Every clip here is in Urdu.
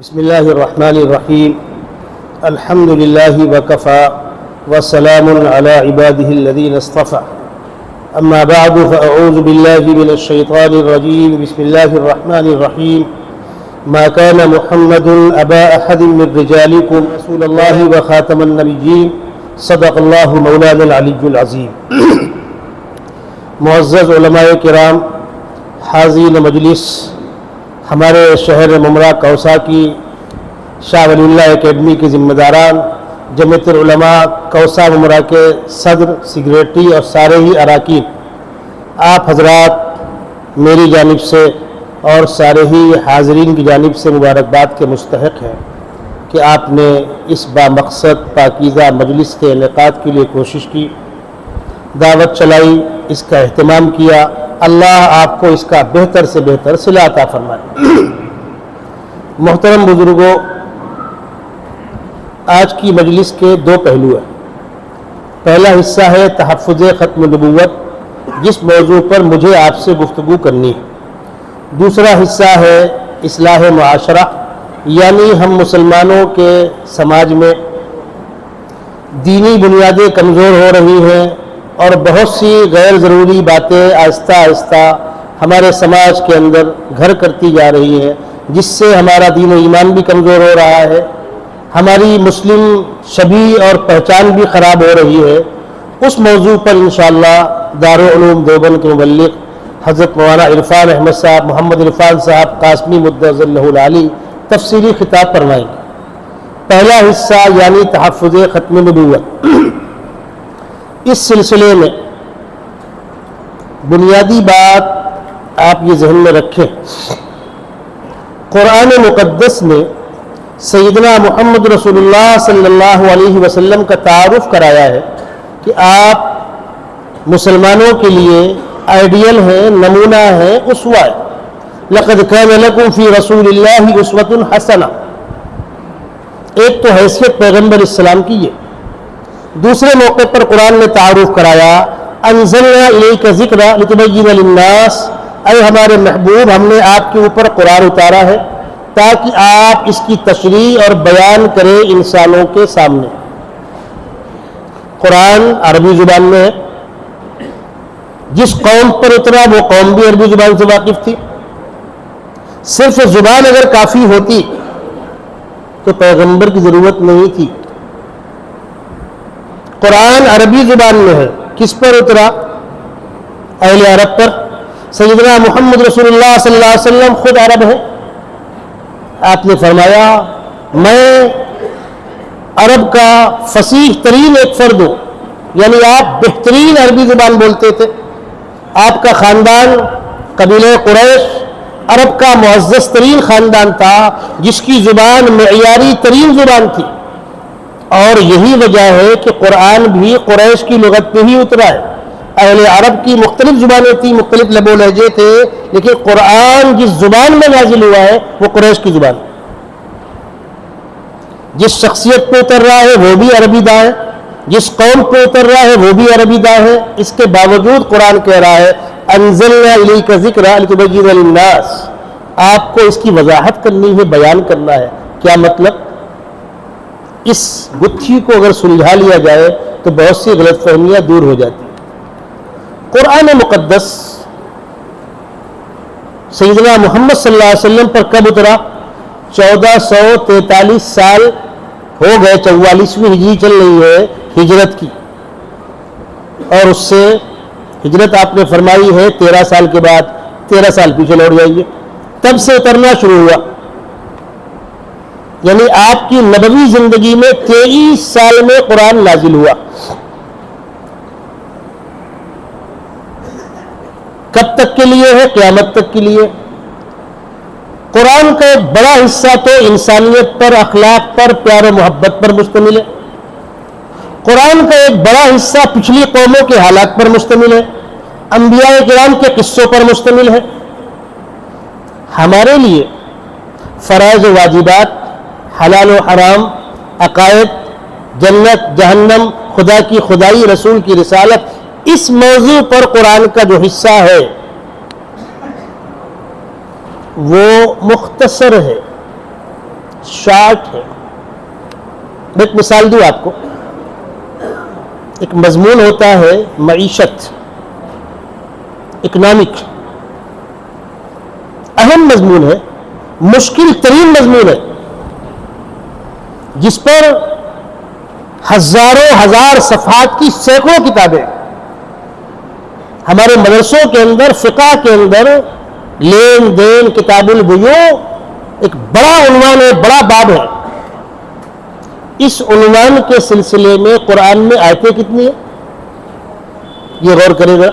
بسم الله الرحمن الرحيم الحمد لله وكفى وسلام على عباده الذين اصطفى أما بعد فأعوذ بالله من الشيطان الرجيم بسم الله الرحمن الرحيم ما كان محمد أبا أحد من رجالكم رسول الله وخاتم النبيين صدق الله مولانا العلي العظيم معزز علماء کرام، حاضرین مجلس، ہمارے شہر ممرہ کوسہ کی شاہ ولی اللہ اکیڈمی کے ذمہ داران، جمعیت العلماء کوسہ ممرہ کے صدر، سیکریٹری اور سارے ہی اراکین، آپ حضرات میری جانب سے اور سارے ہی حاضرین کی جانب سے مبارکباد کے مستحق ہیں کہ آپ نے اس بامقصد پاکیزہ مجلس کے انعقاد کے لیے کوشش کی، دعوت چلائی، اس کا اہتمام کیا۔ اللہ آپ کو اس کا بہتر سے بہتر صلہ عطا فرمائے۔ محترم بزرگوں، آج کی مجلس کے دو پہلو ہیں۔ پہلا حصہ ہے تحفظ ختم نبوت، جس موضوع پر مجھے آپ سے گفتگو کرنی ہے۔ دوسرا حصہ ہے اصلاح معاشرہ، یعنی ہم مسلمانوں کے سماج میں دینی بنیادیں کمزور ہو رہی ہیں اور بہت سی غیر ضروری باتیں آہستہ آہستہ ہمارے سماج کے اندر گھر کرتی جا رہی ہیں، جس سے ہمارا دین و ایمان بھی کمزور ہو رہا ہے، ہماری مسلم شبیہ اور پہچان بھی خراب ہو رہی ہے۔ اس موضوع پر انشاءاللہ دارالعلوم دیوبند کے مبلغ حضرت مولانا عرفان احمد صاحب، محمد عرفان صاحب قاسمی مدظ اللہ العالی تفصیلی خطاب فرمائیں گے۔ پہلا حصہ یعنی تحفظ ختم نبوت۔ اس سلسلے میں بنیادی بات آپ یہ ذہن میں رکھیں، قرآن مقدس نے سیدنا محمد رسول اللہ صلی اللہ علیہ وسلم کا تعارف کرایا ہے کہ آپ مسلمانوں کے لیے آئیڈیل ہیں، نمونہ ہیں، اسوہ ہے۔ لَقَدْ كَانَ لَكُمْ فِي رَسُولِ اللَّهِ أُسْوَةٌ حَسَنَةٌ۔ ایک تو حیثیت پیغمبر اسلام کی ہے۔ دوسرے موقع پر قرآن نے تعارف کرایا، انزلنا الیک ذکر لتبین للناس، اے ہمارے محبوب، ہم نے آپ کے اوپر قرآن اتارا ہے تاکہ آپ اس کی تشریح اور بیان کریں انسانوں کے سامنے۔ قرآن عربی زبان میں ہے، جس قوم پر اترا وہ قوم بھی عربی زبان سے واقف تھی۔ صرف زبان اگر کافی ہوتی تو پیغمبر کی ضرورت نہیں تھی۔ قرآن عربی زبان میں ہے، کس پر اترا؟ اہل عرب پر۔ سیدنا محمد رسول اللہ صلی اللہ علیہ وسلم خود عرب ہے۔ آپ نے فرمایا میں عرب کا فصیح ترین ایک فرد ہوں، یعنی آپ بہترین عربی زبان بولتے تھے۔ آپ کا خاندان قبیلہ قریش عرب کا معزز ترین خاندان تھا، جس کی زبان معیاری ترین زبان تھی، اور یہی وجہ ہے کہ قرآن بھی قریش کی لغت پہ ہی اترا ہے۔ اہل عرب کی مختلف زبانیں تھیں، مختلف لب و لہجے تھے، لیکن قرآن جس زبان میں نازل ہوا ہے وہ قریش کی زبان۔ جس شخصیت پہ اتر رہا ہے وہ بھی عربی داں ہے، جس قوم پہ اتر رہا ہے وہ بھی عربی داں ہے۔ اس کے باوجود قرآن کہہ رہا ہے انزلنا الیک ذکر لتبین للناس، آپ کو اس کی وضاحت کرنی ہے، بیان کرنا ہے۔ کیا مطلب؟ اس گتھی کو اگر سلجھا لیا جائے تو بہت سی غلط فہمیاں دور ہو جاتی ہیں۔ قرآن مقدس سیدنا محمد صلی اللہ علیہ وسلم پر کب اترا؟ 1443 سال ہو گئے، 44ویں ہجری چل رہی ہے ہجرت کی، اور اس سے ہجرت آپ نے فرمائی ہے 13 سال کے بعد، 13 سال پیچھے لوٹ جائیے، تب سے اترنا شروع ہوا۔ یعنی آپ کی نبوی زندگی میں 23 سال میں قرآن نازل ہوا۔ کب تک کے لیے ہے؟ قیامت تک کے لیے۔ قرآن کا ایک بڑا حصہ تو انسانیت پر، اخلاق پر، پیار و محبت پر مشتمل ہے۔ قرآن کا ایک بڑا حصہ پچھلی قوموں کے حالات پر مشتمل ہے، انبیاء کرام کے قصوں پر مشتمل ہے۔ ہمارے لیے فرائض و واجبات، حلال و حرام، عقائد، جنت جہنم، خدا کی خدائی، رسول کی رسالت، اس موضوع پر قرآن کا جو حصہ ہے وہ مختصر ہے، شارٹ ہے. ایک مثال دوں آپ کو. ایک مضمون ہوتا ہے معیشت، اکنامک، اہم مضمون ہے، مشکل ترین مضمون ہے، جس پر ہزاروں ہزار صفحات کی سینکڑوں کتابیں. ہمارے مدرسوں کے اندر، فقہ کے اندر لین دین، کتاب البیوع ایک بڑا عنوان ہے، بڑا باب ہے. اس عنوان کے سلسلے میں قرآن میں آیتیں کتنی ہیں؟ یہ غور کرے گا.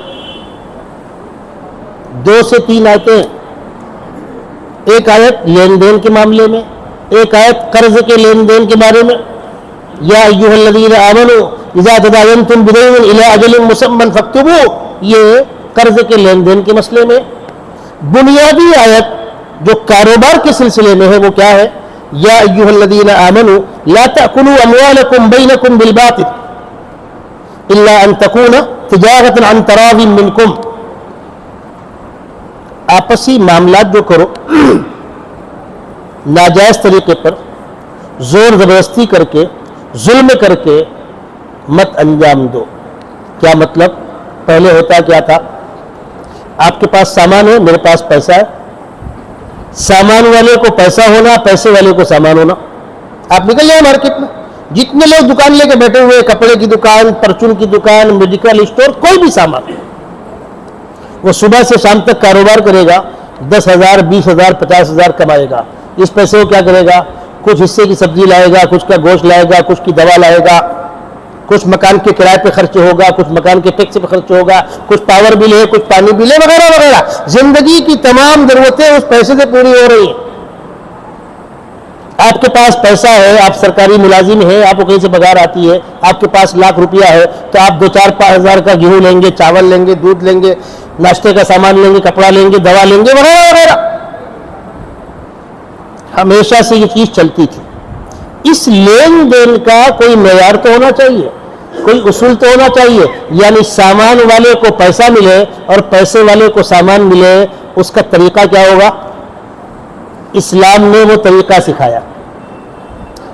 2 سے 3 آیتیں ہیں. ایک آیت لین دین کے معاملے میں، ایک آیت قرض کے لین دین کے بارے میں. یا ایھا الذین آمنوا اذا تداینتم بدین الی اجل مسمى فاکتبوہ، یہ قرض کے لین دین کے مسئلے میں. بنیادی آیت جو کاروبار کے سلسلے میں ہے وہ کیا ہے؟ یا ایھا الذین آمنوا لا تأکلوا اموالکم بینکم بالباطل الا ان تکون تجارۃ عن تراض منکم. آپسی معاملات جو کرو ناجائز طریقے پر، زور زبردستی کر کے، ظلم کر کے مت انجام دو. کیا مطلب؟ پہلے ہوتا کیا تھا؟ آپ کے پاس سامان ہے، میرے پاس پیسہ ہے. سامان والے کو پیسہ ہونا، پیسے والے کو سامان ہونا. آپ نکل جائیں مارکیٹ میں، جتنے لوگ دکان لے کے بیٹھے ہوئے، کپڑے کی دکان، پرچون کی دکان، میڈیکل اسٹور، کوئی بھی سامان، وہ صبح سے شام تک کاروبار کرے گا، 10,000 20,000 50,000 کمائے گا. اس پیسے کو کیا کرے گا؟ کچھ حصے کی سبزی لائے گا، کچھ کا گوشت لائے گا، کچھ کی دوا لائے گا، کچھ مکان کے کرائے پہ خرچ ہوگا، کچھ مکان کے ٹیکس پہ خرچ ہوگا، کچھ پاور بل ہے، کچھ پانی بل ہے، وغیرہ وغیرہ. زندگی کی تمام ضرورتیں اس پیسے سے پوری ہو رہی ہیں. آپ کے پاس پیسہ ہے، آپ سرکاری ملازم ہیں، آپ کو کہیں سے پگار آتی ہے، آپ کے پاس لاکھ روپیہ ہے، تو آپ 2-4-5 ہزار کا گیہوں لیں گے، چاول لیں گے، دودھ لیں گے، ناشتے کا سامان لیں گے، کپڑا لیں گے، دوا لیں گے، وغیرہ وغیرہ. ہمیشہ سے یہ چیز چلتی تھی. اس لین دین کا کوئی معیار تو ہونا چاہیے، کوئی اصول تو ہونا چاہیے. یعنی سامان والے کو پیسہ ملے اور پیسے والے کو سامان ملے، اس کا طریقہ کیا ہوگا؟ اسلام نے وہ طریقہ سکھایا.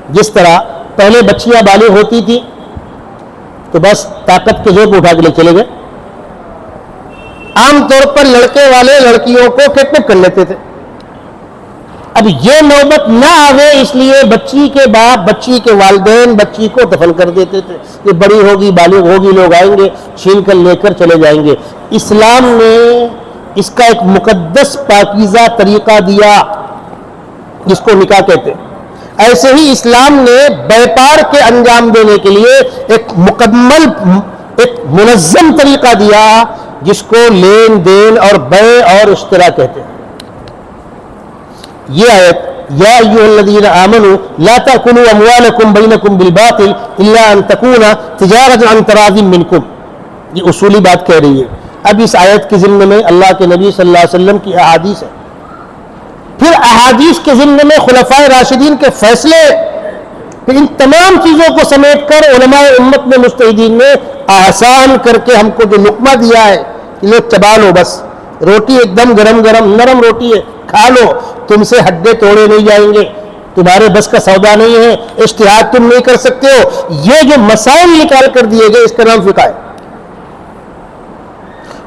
جس طرح پہلے بچیاں بالغ ہوتی تھی تو بس طاقت کے زور پہ اٹھا کے لے چلے گئے. عام طور پر لڑکے والے لڑکیوں کو کڈنیپ کر لیتے تھے. اب یہ نوبت نہ آوے اس لیے بچی کے باپ، بچی کے والدین بچی کو دفن کر دیتے تھے. یہ بڑی ہوگی، بالغ ہوگی، لوگ آئیں گے، چھین کر لے کر چلے جائیں گے. اسلام نے اس کا ایک مقدس پاکیزہ طریقہ دیا جس کو نکاح کہتے ہیں. ایسے ہی اسلام نے بیپار کے انجام دینے کے لیے ایک مکمل، ایک منظم طریقہ دیا جس کو لین دین اور بیع اور اشترا کہتے ہیں. یہ آیت یا ایھا الذین آمنوا لا تأکلوا اموالکم بینکم بالباطل الا ان تکون تجارۃ عن تراض منکم، یہ اصولی بات کہہ رہی ہے. اب اس آیت کے ضمن میں اللہ کے نبی صلی اللہ علیہ وسلم کی احادیث ہے، پھر احادیث کے ضمن میں خلفائے راشدین کے فیصلے، پھر ان تمام چیزوں کو سمیٹ کر علماء امت میں مجتہدین نے آسان کر کے ہم کو جو لقمہ دیا ہے کہ لو چبا لو، بس روٹی ایک دم گرم گرم نرم روٹی ہے، کھا لو، تم سے ہڈے توڑے نہیں جائیں گے، تمہارے بس کا سودا نہیں ہے، اجتہاد تم نہیں کر سکتے ہو. یہ جو مسائل نکال کر دیے گئے اس کا نام فقہ ہے.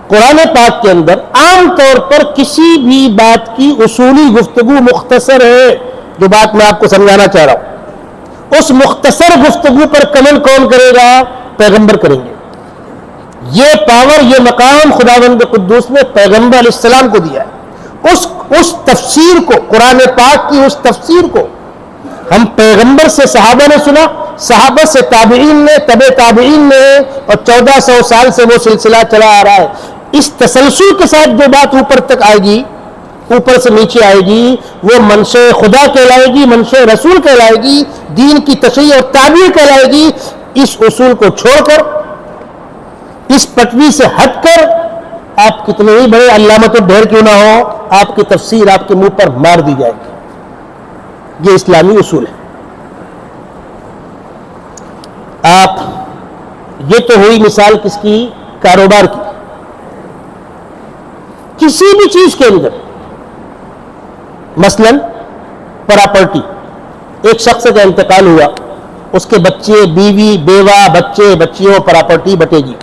قرآن پاک کے اندر عام طور پر کسی بھی بات کی اصولی گفتگو مختصر ہے. جو بات میں آپ کو سمجھانا چاہ رہا ہوں، اس مختصر گفتگو پر کمل کون کرے گا؟ پیغمبر کریں گے. یہ پاور، یہ مقام خداوند قدوس نے پیغمبر علیہ السلام کو دیا ہے. اس تفسیر کو، قرآن پاک کی اس تفسیر کو ہم پیغمبر سے صحابہ نے سنا، صحابہ سے تابعین نے، تبع تابعین نے، اور 1400 سال سے وہ سلسلہ چلا آ رہا ہے. اس تسلسل کے ساتھ جو بات اوپر تک آئے گی، اوپر سے نیچے آئے گی، وہ منشأ خدا کہلائے گی، منشأ رسول کہلائے گی، دین کی تشریح اور تعبیر کہلائے گی. اس اصول کو چھوڑ کر، اس پٹری سے ہٹ کر، آپ کتنے ہی بڑے علامت الدہر کیوں نہ ہو، آپ کی تفسیر آپ کے منہ پر مار دی جائے گی. یہ اسلامی اصول ہے. آپ، یہ تو ہوئی مثال کس کی؟ کاروبار کی. کسی بھی چیز کے اندر، مثلا پراپرٹی، ایک شخص کا انتقال ہوا، اس کے بچے، بیوی، بیوہ، بچے، بچیوں، پراپرٹی بٹے گی۔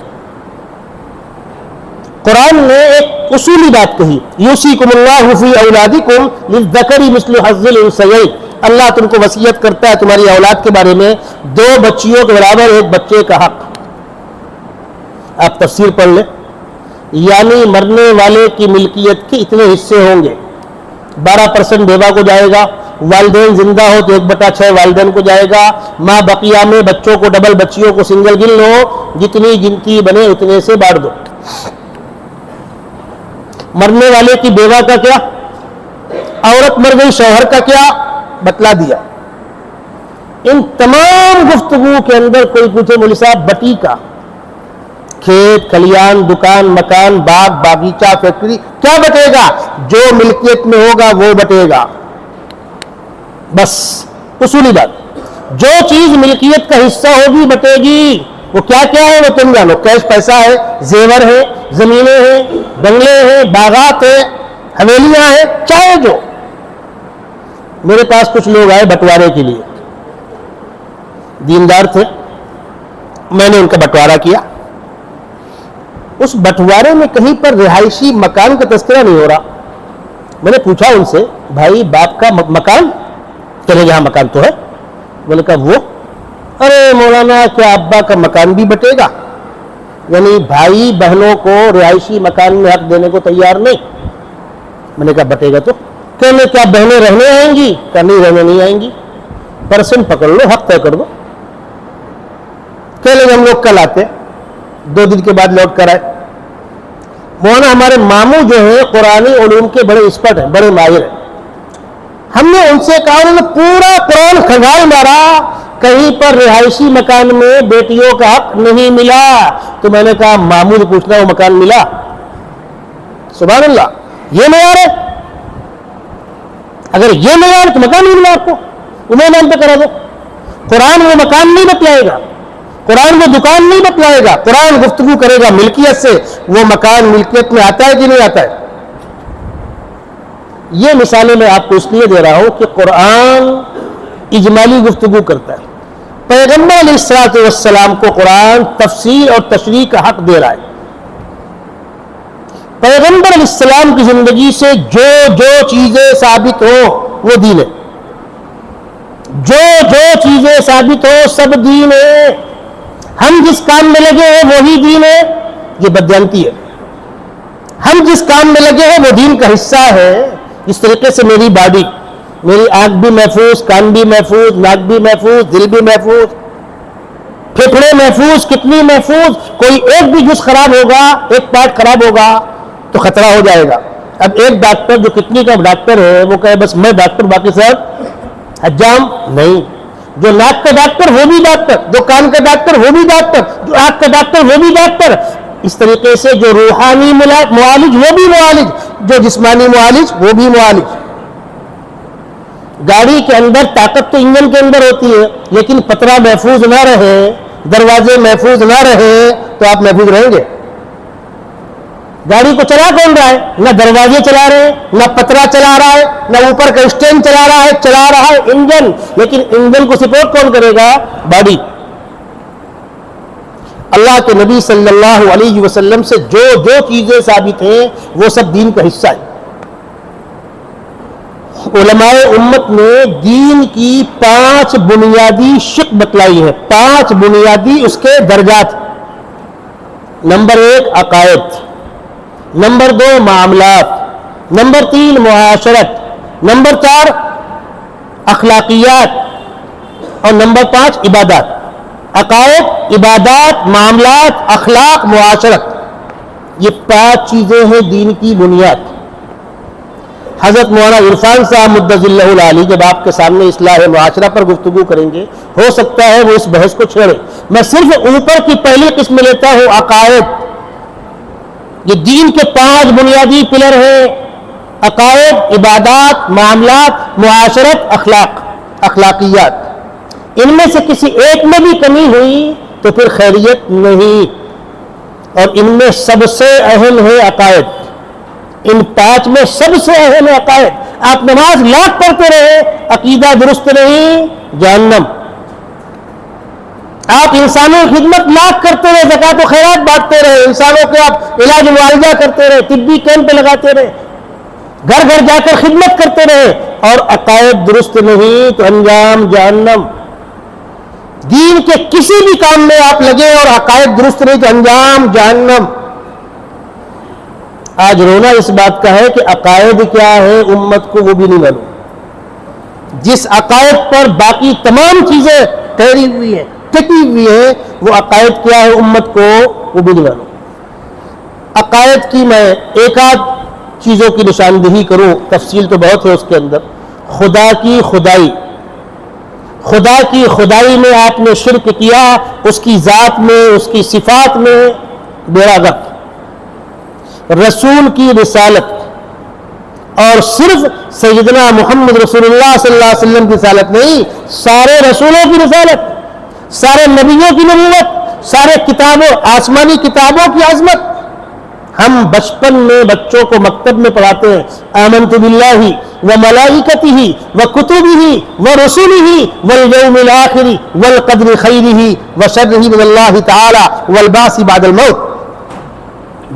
قرآن نے ایک اصولی بات کہی، یوصیکم اللہ فی اولادکم للذکر مثل حظ الانثیین، اللہ تم کو وصیت کرتا ہے تمہاری اولاد کے بارے میں 2 بچیوں کے برابر ایک بچے کا حق۔ آپ تفسیر پڑھ لیں، یعنی مرنے والے کی ملکیت کے اتنے حصے ہوں گے، 12% بیوہ کو جائے گا، والدین زندہ ہو تو 1/6 والدین کو جائے گا، ماں بقیہ میں بچوں کو ڈبل، بچیوں کو سنگل گن لو، جتنی گنتی بنے اتنے سے بانٹ دو۔ مرنے والے کی بیوہ کا کیا، عورت مر گئی شوہر کا کیا، بتلا دیا۔ ان تمام گفتگو کے اندر کوئی پوچھے مولوی صاحب بٹی کا، کھیت کھلیان، دکان مکان، باغ باغیچہ، فیکٹری، کیا بٹے گا؟ جو ملکیت میں ہوگا وہ بٹے گا، بس اصولی بات۔ جو چیز ملکیت کا حصہ ہوگی بٹے گی، وہ کیا کیا ہے وہ تم جانو، کیش پیسہ ہے، زیور ہے، زمینیں ہیں، بنگلے ہیں، باغات ہیں، حویلیاں ہیں، چاہے جو۔ میرے پاس کچھ لوگ آئے بٹوارے کے لیے، دیندار تھے، میں نے ان کا بٹوارہ کیا۔ اس بٹوارے میں کہیں پر رہائشی مکان کا تذکرہ نہیں ہو رہا۔ میں نے پوچھا ان سے، بھائی باپ کا مکان؟ چلے یہاں مکان تو ہے۔ بولے کہا وہ، ارے مولانا کیا ابا کا مکان بھی بٹے گا؟ یعنی بھائی بہنوں کو رہائشی مکان میں حق دینے کو تیار نہیں۔ میں نے کہا بٹے گا تو؟ کہنے کیا بہنیں رہنے آئیں گی؟ کہا نہیں رہنے نہیں آئیں گی، پرسنٹ پکڑ لو، حق طے کر دو۔ کہنے ہم لوگ کل آتے، 2 دن کے بعد لوٹ کر آئے۔ مولانا ہمارے ماموں جو ہیں قرآنی علوم کے بڑے ایکسپرٹ ہیں، بڑے ماہر ہیں۔ ہم نے ان سے کہا، انہوں نے پورا قرآن کھنگال مارا، کہیں پر رہائشی مکان میں بیٹیوں کا حق نہیں ملا۔ تو میں نے کہا ماموں سے پوچھنا وہ مکان ملا؟ سبحان اللہ، یہ معیار ہے؟ اگر یہ معیار تو مکان نہیں ملا آپ کو، انہیں نام پہ کرا دو۔ قرآن وہ مکان نہیں بتلائے گا، قرآن وہ دکان نہیں بتلائے گا، قرآن گفتگو کرے گا ملکیت سے۔ وہ مکان ملکیت میں آتا ہے کہ نہیں آتا ہے؟ یہ مثالیں میں آپ کو اس لیے دے رہا ہوں کہ قرآن اجمالی گفتگو کرتا ہے۔ پیغمبر علیہ السلام کو قرآن تفسیر اور تشریح کا حق دے رہا ہے۔ پیغمبر علیہ السلام کی زندگی سے جو جو چیزیں ثابت ہو وہ دین ہے، جو جو چیزیں ثابت ہو سب دین ہے۔ ہم جس کام میں لگے ہیں وہی دین ہے، یہ بددیانتی ہے۔ ہم جس کام میں لگے ہیں وہ دین کا حصہ ہے۔ اس طریقے سے میری باڈی، میری آنکھ بھی محفوظ، کان بھی محفوظ، ناک بھی محفوظ، دل بھی محفوظ، پھیپھڑے محفوظ، کتنی محفوظ۔ کوئی ایک بھی جز خراب ہوگا، ایک پارٹ خراب ہوگا تو خطرہ ہو جائے گا۔ اب ایک ڈاکٹر جو کتنی کا ڈاکٹر ہے وہ کہے بس میں ڈاکٹر، باقی صاحب حجام نہیں۔ جو ناک کا ڈاکٹر وہ بھی ڈاکٹر، جو کان کا ڈاکٹر وہ بھی ڈاکٹر، جو آنکھ کا ڈاکٹر وہ بھی ڈاکٹر۔ اس طریقے سے جو روحانی معالج وہ بھی معالج، جو جسمانی معالج وہ بھی معالج۔ گاڑی کے اندر طاقت تو انجن کے اندر ہوتی ہے، لیکن پترا محفوظ نہ رہے، دروازے محفوظ نہ رہے تو آپ محفوظ رہیں گے؟ گاڑی کو چلا کون رہا ہے؟ نہ دروازے چلا رہے ہیں، نہ پترا چلا رہا ہے، نہ اوپر کا اسٹینڈ چلا رہا ہے انجن، لیکن انجن کو سپورٹ کون کرے گا؟ باڈی۔ اللہ کے نبی صلی اللہ علیہ وسلم سے جو جو چیزیں ثابت ہیں وہ سب دین کا حصہ ہے۔ علماء امت نے دین کی 5 بنیادی شق بتلائی ہے، 5 بنیادی اس کے درجات۔ نمبر 1 عقائد، نمبر 2 معاملات، نمبر 3 معاشرت، نمبر 4 اخلاقیات، اور نمبر 5 عبادات۔ عقائد، عبادات، معاملات، اخلاق، معاشرت، یہ 5 چیزیں ہیں دین کی بنیاد۔ حضرت مولانا عرفان صاحب مدظ اللہ العالی جب آپ کے سامنے اصلاح معاشرہ پر گفتگو کریں گے، ہو سکتا ہے وہ اس بحث کو چھیڑے۔ میں صرف اوپر کی پہلی قسم لیتا ہوں، عقائد۔ یہ دین کے 5 بنیادی پلر ہیں: عقائد، عبادات، معاملات، معاشرت، اخلاقیات۔ ان میں سے کسی ایک میں بھی کمی ہوئی تو پھر خیریت نہیں، اور ان میں سب سے اہم ہے عقائد۔ ان 5 میں سب سے اہم ہے عقائد۔ آپ نماز لاکھ پڑھتے رہے، عقیدہ درست نہیں، جہنم۔ آپ انسانوں کی خدمت لاکھ کرتے رہے، زکوٰۃ و خیرات بانٹتے رہے، انسانوں کے آپ علاج معالجہ کرتے رہے، طبی کیمپ لگاتے رہے، گھر گھر جا کر خدمت کرتے رہے، اور عقائد درست نہیں تو انجام جہنم۔ دین کے کسی بھی کام میں آپ لگے اور عقائد درست نہیں تو انجام جہنم۔ آج رونا اس بات کا ہے کہ عقائد کیا ہے امت کو وہ بھی نہیں معلوم۔ جس عقائد پر باقی تمام چیزیں ٹھہری ہوئی ہیں، ٹکی ہوئی ہیں، وہ عقائد کیا ہے امت کو وہ بھی نہیں معلوم۔ عقائد کی میں ایک آدھ چیزوں کی نشاندہی کروں، تفصیل تو بہت ہے اس کے اندر۔ خدا کی خدائی، خدا کی خدائی میں آپ نے شرک کیا، اس کی ذات میں، اس کی صفات میں، بیڑا غرق۔ رسول کی رسالت، اور صرف سیدنا محمد رسول اللہ صلی اللہ علیہ وسلم کی رسالت نہیں، سارے رسولوں کی رسالت، سارے نبیوں کی نبوت، سارے کتابوں، آسمانی کتابوں کی عظمت۔ ہم بچپن میں بچوں کو مکتب میں پڑھاتے ہیں آمنت باللہ وملائکتہ وکتبہ ورسلہ والیوم الآخر والقدر خیرہ وشرہ من اللہ تعالی والبعث بعد الموت۔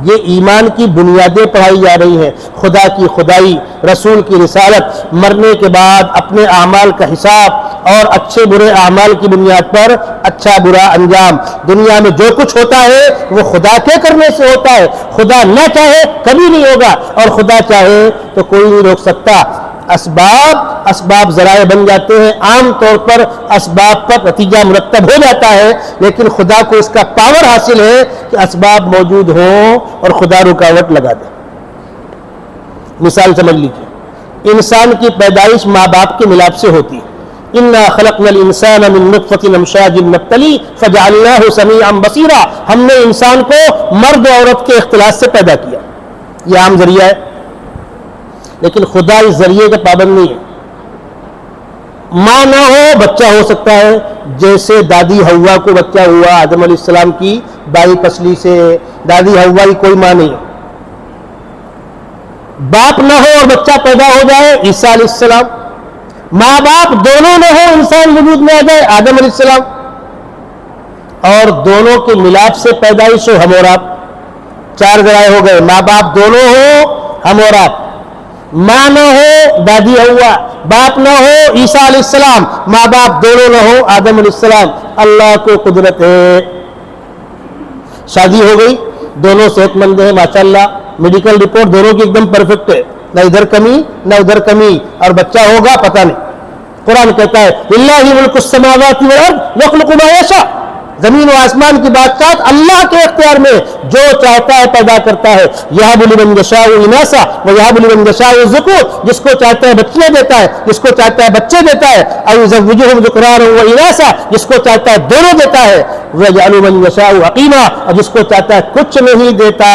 یہ ایمان کی بنیادیں پڑھائی جا رہی ہیں، خدا کی خدائی، رسول کی رسالت، مرنے کے بعد اپنے اعمال کا حساب، اور اچھے برے اعمال کی بنیاد پر اچھا برا انجام۔ دنیا میں جو کچھ ہوتا ہے وہ خدا کے کرنے سے ہوتا ہے، خدا نہ چاہے کبھی نہیں ہوگا، اور خدا چاہے تو کوئی نہیں روک سکتا۔ اسباب ذرائع بن جاتے ہیں، عام طور پر اسباب پر نتیجہ مرتب ہو جاتا ہے، لیکن خدا کو اس کا پاور حاصل ہے کہ اسباب موجود ہوں اور خدا رکاوٹ لگا دے۔ مثال سمجھ لیجیے، انسان کی پیدائش ماں باپ کے ملاپ سے ہوتی ہے۔ اِنَّا خَلَقْنَا الْإِنسَانَ مِن نُطْفَةٍ أَمْشَاجٍ نَبْتَلِيهِ فَجَعَلْنَاهُ سَمِيعًا بَصِيرًا۔ ہم نے انسان کو مرد و عورت کے اختلاط سے پیدا کیا، یہ عام ذریعہ ہے، لیکن خدا اس ذریعے کا پابند نہیں ہے۔ ماں نہ ہو بچہ ہو سکتا ہے، جیسے دادی حوا کو بچہ ہوا آدم علیہ السلام کی بائی پسلی سے، دادی حوا کی کوئی ماں نہیں ہے۔ باپ نہ ہو اور بچہ پیدا ہو جائے، عیسیٰ علیہ السلام۔ ماں باپ دونوں نہ ہو، انسان وجود میں آ جائے، آدم علیہ السلام۔ اور دونوں کے ملاپ سے پیدائش ہو، ہم اور آپ، چار ذرائع ہو گئے، ماں باپ دونوں ہو، ہم اور آپ۔ ماں نہ ہو دادی حوا، باپ نہ ہو عیسیٰ علیہ السلام، ماں باپ دونوں نہ ہو آدم علیہ السلام۔ اللہ کو قدرت ہے، شادی ہو گئی، دونوں صحت مند ہیں ماشاءاللہ، میڈیکل رپورٹ دونوں کی ایک دم پرفیکٹ ہے، نہ ادھر کمی نہ ادھر کمی، اور بچہ ہوگا پتہ نہیں۔ قرآن کہتا ہے للہ ملک السماوات والارض یخلق ما یشاء، زمین و آسمان کی بادشاہت اللہ کے اختیار میں، جو چاہتا ہے پیدا کرتا ہے۔ یہب لمن یشاء اناثا ویہب لمن یشاء الذکور، جس کو چاہتا ہے بچیاں دیتا ہے، جس کو چاہتا ہے بچے دیتا ہے۔ او یزوجہم ذکرانا واناثا، جس کو چاہتا ہے دونوں دیتا ہے۔ ویجعل من یشاء عقیما، اور جس کو چاہتا ہے کچھ نہیں دیتا،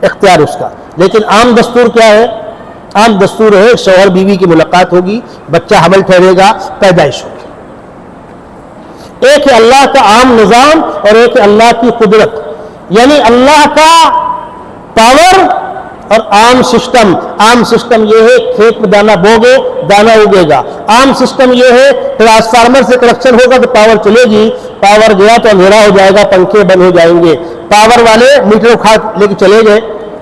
اختیار اس کا۔ لیکن عام دستور کیا ہے؟ عام دستور ہے شوہر بیوی کی ملاقات ہوگی، بچہ حمل ٹھہرے گا، پیدائش ہوگی۔ ایک ہے اللہ کا عام نظام اور ایک ہے اللہ کی قدرت، یعنی اللہ کا پاور اور عام سسٹم۔ عام سسٹم یہ ہے کھیت میں دانا بوگے دانا اگے گا، عام سسٹم یہ ہے ٹرانسفارمر سے کنیکشن ہوگا تو پاور چلے گی، پاور گیا تو اندھیرا ہو جائے گا، پنکھے بند ہو جائیں گے۔ پاور والے میٹر اٹھا لے کے چلے گئے،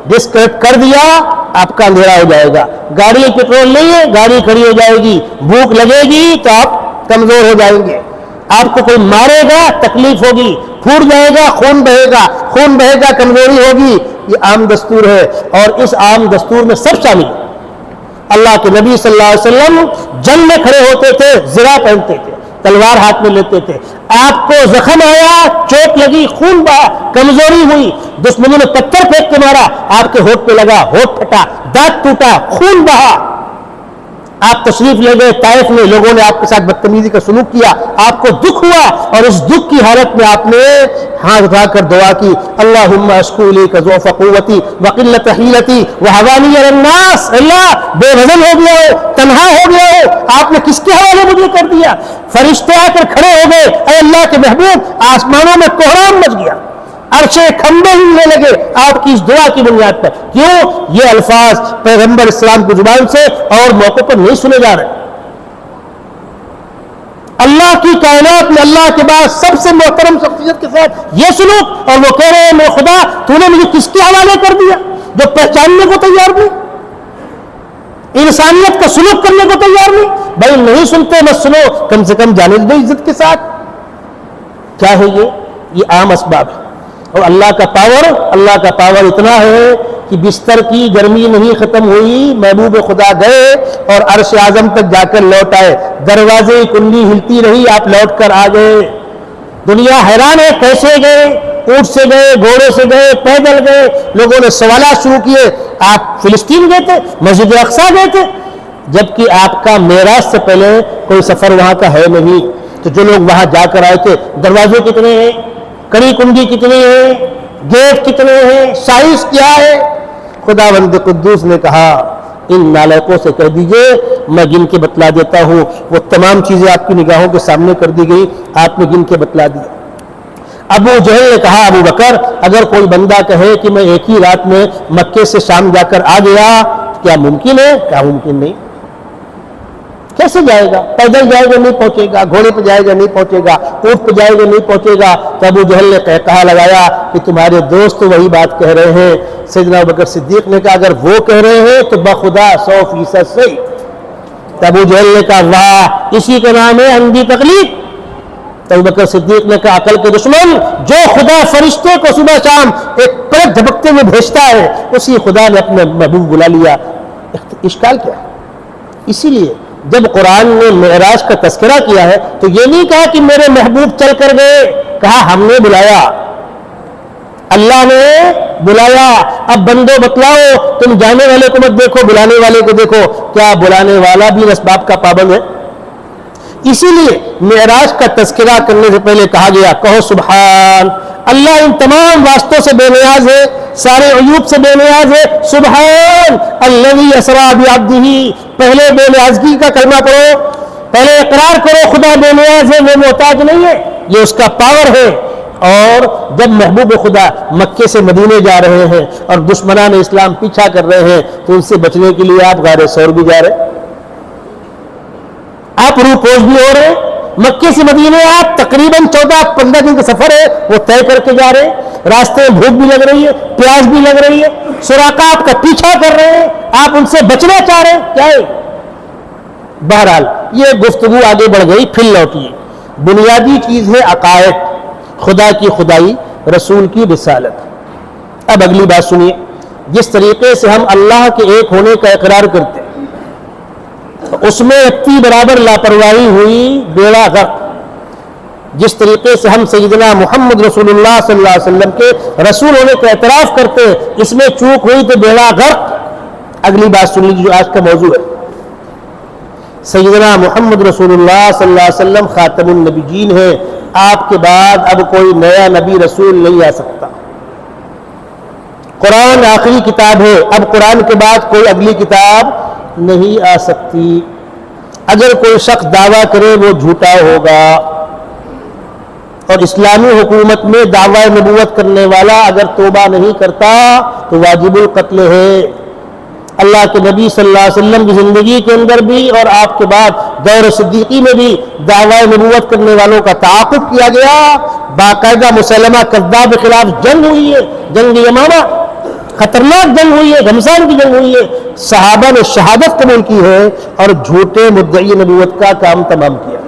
ڈسکنیکٹ کر دیا، آپ کا اندھیرا ہو جائے گا۔ گاڑی پیٹرول نہیں ہے، گاڑی کھڑی ہو جائے گی، بھوک لگے گی تو آپ کمزور ہو جائیں گے، آپ کو کوئی مارے گا تکلیف ہوگی، پھوٹ جائے گا خون بہے گا کمزوری ہوگی۔ یہ عام دستور ہے، اور اس عام دستور میں سب شامل ہے۔ اللہ کے نبی صلی اللہ علیہ وسلم جنگ میں کھڑے ہوتے تھے، زرہ پہنتے تھے، تلوار ہاتھ میں لیتے تھے۔ آپ کو زخم آیا، چوٹ لگی، خون بہا، کمزوری ہوئی، دشمنوں نے پتھر پھینک کے مارا، آپ کے ہونٹ پہ لگا، ہونٹ پھٹا، دانت ٹوٹا، خون بہا۔ آپ تشریف لے گئے طائف میں، لوگوں نے آپ کے ساتھ بدتمیزی کا سلوک کیا، آپ کو دکھ ہوا، اور اس دکھ کی حالت میں آپ نے ہاتھ اٹھا کر دعا کی، اللہم اشکو الیک ضعف قوتی وقلت حیلتی وہوانی علی الناس۔ اللہ بے وزن ہو گیا ہو، تنہا ہو گیا ہو، آپ نے کس کے حوالے مجھے کر دیا؟ فرشتے آ کر کھڑے ہو گئے، اے اللہ کے محبوب، آسمانوں میں کوہرام مچ گیا، عرش کھمبے ہلنے لگے آپ کی اس دعا کی بنیاد پر. کیوں؟ یہ الفاظ پیغمبر اسلام کی زبان سے اور موقع پر نہیں سنے جا رہے. اللہ کی کائنات میں اللہ کے بعد سب سے محترم شخصیت کے ساتھ یہ سلوک، اور وہ کہہ رہے ہیں میں خدا تو نے مجھے کس کے حوالے کر دیا جو پہچاننے کو تیار نہیں، انسانیت کا سلوک کرنے کو تیار نہیں. بھائی نہیں سنتے مت سنو، کم سے کم جانے دو عزت کے ساتھ. کیا ہے یہ عام اسباب ہے. اور اللہ کا پاور اتنا ہے کہ بستر کی گرمی نہیں ختم ہوئی، محبوب خدا گئے اور عرش اعظم تک جا کر لوٹ آئے. دروازے کی کنڈی ہلتی رہی، آپ لوٹ کر آ گئے. دنیا حیران ہے کیسے گئے، اونٹ سے گئے، گھوڑے سے گئے، پیدل گئے. لوگوں نے سوالات شروع کیے، آپ فلسطین گئے تھے، مسجد اقصیٰ گئے تھے، جبکہ آپ کا معراج سے پہلے کوئی سفر وہاں کا ہے نہیں. تو جو لوگ وہاں جا کر آئے تھے، دروازے کتنے ہیں، کڑی کنڈی کتنی ہے، گیٹ کتنے ہیں، سائز کیا ہے. خداوند قدوس نے کہا ان نالائقوں سے کہہ دیجئے میں گن کے بتلا دیتا ہوں. وہ تمام چیزیں آپ کی نگاہوں کے سامنے کر دی گئی، آپ نے گن کے بتلا دیا. ابو جہل نے کہا ابو بکر اگر کوئی بندہ کہے کہ میں ایک ہی رات میں مکے سے شام جا کر آ گیا کیا ممکن ہے؟ کیا ممکن نہیں. کیسے جائے گا؟ پیدل جائے گا نہیں پہنچے گا، گھوڑے پہ جائے گا نہیں پہنچے گا، اونٹ پہ جائے گا نہیں پہنچے گا. تو ابو جہل نے کہا لگایا کہ تمہارے دوست وہی بات کہہ رہے ہیں. سیدنا ابوبکر صدیق نے کہا اگر وہ کہہ رہے ہیں تو بخدا 100% صحیح. تو ابو جہل نے کہا واہ اسی کا نام ہے اندھی تقلید. تو ابوبکر صدیق نے کہا عقل کے دشمن، جو خدا فرشتے کو صبح شام ایک پلک جھپکتے میں بھیجتا ہے اسی خدا نے اپنے محبوب بلا لیا. اشکال کیا ہے؟ اسی لیے جب قرآن نے معراج کا تذکرہ کیا ہے تو یہ نہیں کہا کہ میرے محبوب چل کر گئے، کہا ہم نے بلایا، اللہ نے بلایا. اب بندو بتلاؤ تم جانے والے کو مت دیکھو، بلانے والے کو دیکھو. کیا بلانے والا بھی اسباب کا پابند ہے؟ اسی لیے معراج کا تذکرہ کرنے سے پہلے کہا گیا کہو سبحان اللہ، ان تمام واسطوں سے بے نیاز ہے، سارے عیوب سے بے نیاز ہے. سبحان الذی اسری بعبدہ، پہلے بے نیازگی کا کلمہ پڑھو، پہلے اقرار کرو خدا بے نیاز ہے، وہ محتاج نہیں ہے، یہ اس کا پاور ہے. اور جب محبوب خدا مکے سے مدینے جا رہے ہیں اور دشمنان اسلام پیچھا کر رہے ہیں تو ان سے بچنے کے لیے آپ غار ثور بھی جا رہے، آپ روح پوش بھی ہو رہے. مکے سے مدینے آپ تقریباً 14-15 دن کا سفر ہے وہ طے کر کے جا رہے. راستے میں بھوک بھی لگ رہی ہے، پیاس بھی لگ رہی ہے، سراقہ آپ کا پیچھا کر رہے ہیں، آپ ان سے بچنا چاہ رہے ہیں. کیا ہے؟ بہرحال یہ گفتگو آگے بڑھ گئی، پھر لوٹیے. بنیادی چیز ہے عقائد، خدا کی خدائی، رسول کی رسالت. اب اگلی بات سنیے. جس طریقے سے ہم اللہ کے ایک ہونے کا اقرار کرتے ہیں اس میں اتنی برابر لاپرواہی ہوئی بیڑا غرق. جس طریقے سے ہم سیدنا محمد رسول اللہ صلی اللہ علیہ وسلم کے رسول ہونے کا اعتراف کرتے ہیں اس میں چوک ہوئی تو بیڑا غرق. اگلی بات سن لیجیے جو آج کا موضوع ہے. سیدنا محمد رسول اللہ صلی اللہ علیہ وسلم خاتم النبیین ہیں. آپ کے بعد اب کوئی نیا نبی رسول نہیں آ سکتا. قرآن آخری کتاب ہے، اب قرآن کے بعد کوئی اگلی کتاب نہیں آ سکتی. اگر کوئی شخص دعویٰ کرے وہ جھوٹا ہوگا. اور اسلامی حکومت میں دعویٰ نبوت کرنے والا اگر توبہ نہیں کرتا تو واجب القتل ہے. اللہ کے نبی صلی اللہ علیہ وسلم کی زندگی کے اندر بھی اور آپ کے بعد دور صدیقی میں بھی دعویٰ نبوت کرنے والوں کا تعاقب کیا گیا. باقاعدہ مسلمہ کذاب کے خلاف جنگ ہوئی ہے، جنگ یمامہ، خطرناک جنگ ہوئی ہے، گھمسان کی جنگ ہوئی ہے. صحابہ نے شہادت قبول کی ہے اور جھوٹے مدعی نبوت کا کام تمام کیا.